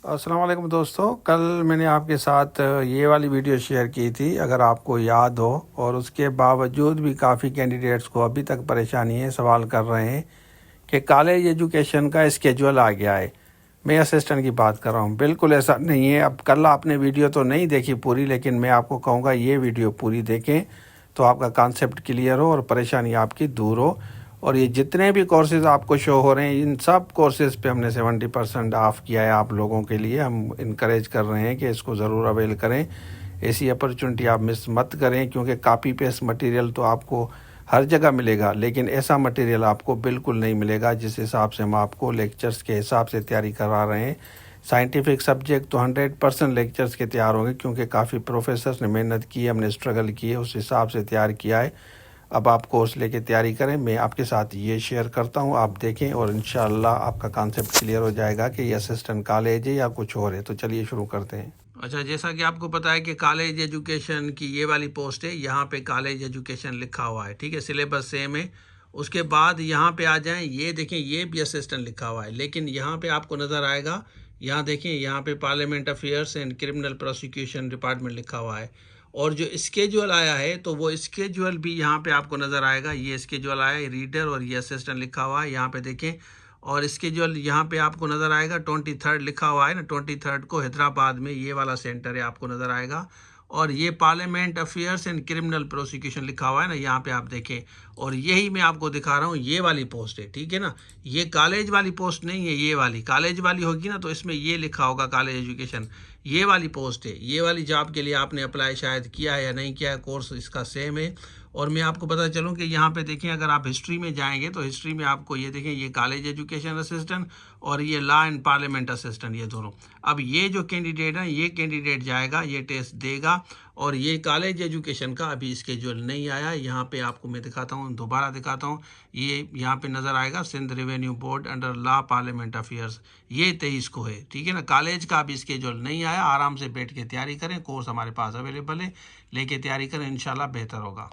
अस्सलाम वालेकुम दोस्तों, कल मैंने आपके साथ ये वाली वीडियो शेयर की थी, अगर आपको याद हो। और उसके बावजूद भी काफ़ी कैंडिडेट्स को अभी तक परेशानी है, सवाल कर रहे हैं कि कॉलेज एजुकेशन का स्केजुअल आ गया है। मैं असिस्टेंट की बात कर रहा हूँ, बिल्कुल ऐसा नहीं है। अब कल आपने वीडियो तो नहीं देखी पूरी, लेकिन मैं आपको कहूँगा ये वीडियो पूरी देखें तो आपका कॉन्सेप्ट क्लियर हो और परेशानी आपकी दूर हो। और ये जितने भी कोर्सेज़ आपको शो हो रहे हैं, इन सब कोर्सेज़ पे हमने 70% ऑफ़ किया है आप लोगों के लिए। हम इनकरेज कर रहे हैं कि इसको ज़रूर अवेल करें। ऐसी अपॉर्चुनिटी आप मिस मत करें, क्योंकि कॉपी पेस्ट मटेरियल तो आपको हर जगह मिलेगा, लेकिन ऐसा मटेरियल आपको बिल्कुल नहीं मिलेगा जिस हिसाब से हम आपको लेक्चर्स के हिसाब से तैयारी करा रहे हैं। साइंटिफिक सब्जेक्ट तो 100% लेक्चर्स के तैयार होंगे, क्योंकि काफ़ी प्रोफेसर्स ने मेहनत की, हमने स्ट्रगल किए, उस हिसाब से तैयार किया है। अब आप कोर्स लेके तैयारी करें, मैं आपके साथ ये शेयर करता हूँ, आप देखें और इंशाल्लाह आपका कॉन्सेप्ट क्लियर हो जाएगा कि ये असिस्टेंट कॉलेज है या कुछ और है। तो चलिए शुरू करते हैं। अच्छा, जैसा कि आपको पता है कि कॉलेज एजुकेशन की ये वाली पोस्ट है, यहाँ पे कॉलेज एजुकेशन लिखा हुआ है, ठीक है, सिलेबस सेम है। उसके बाद यहाँ पे आ जाएं, ये देखें, ये भी असिस्टेंट लिखा हुआ है, लेकिन यहाँ पे आपको नज़र आएगा, यहाँ देखें, यहाँ पे parliament affairs and criminal prosecution department लिखा हुआ है। और जो स्केजुअल आया है, तो वो स्केजुअल भी यहाँ पे आपको नज़र आएगा। ये स्केजुअल आया है, रीडर और ये असिस्टेंट लिखा हुआ है, यहाँ पे देखें। और स्केजुअल यहाँ पे आपको नज़र आएगा, 23 लिखा हुआ है ना, 23 को हैदराबाद में ये वाला सेंटर है, आपको नज़र आएगा। और ये parliament affairs and criminal prosecution लिखा हुआ है ना, यहाँ पे आप देखें। और यही मैं आपको दिखा रहा हूँ, ये वाली पोस्ट है, ठीक है ना। ये कॉलेज वाली पोस्ट नहीं है, ये वाली कॉलेज वाली होगी ना, तो इसमें ये लिखा होगा कॉलेज एजुकेशन। ये वाली पोस्ट है, ये वाली जॉब के लिए आपने अप्लाई शायद किया है या नहीं किया है, कोर्स इसका सेम है। और मैं आपको पता चलूँ कि यहाँ पे देखें, अगर आप हिस्ट्री में जाएंगे तो हिस्ट्री में आपको ये देखें, ये कॉलेज एजुकेशन असिस्टेंट और ये लॉ एंड पार्लियामेंट असिस्टेंट, ये दोनों। अब ये जो कैंडिडेट है, ये कैंडिडेट जाएगा, ये टेस्ट देगा। और ये कॉलेज एजुकेशन का अभी स्केड्यूल नहीं आया, यहाँ पे आपको मैं दिखाता हूँ, दोबारा दिखाता हूँ। ये यहाँ पे नज़र आएगा, Sindh revenue board under law parliament affairs, ये 23 को है, ठीक है ना। कॉलेज का अभी स्केड्यूल नहीं आया, आराम से बैठ के तैयारी करें, कोर्स हमारे पास अवेलेबल है, लेके तैयारी करें, इंशाल्लाह बेहतर होगा।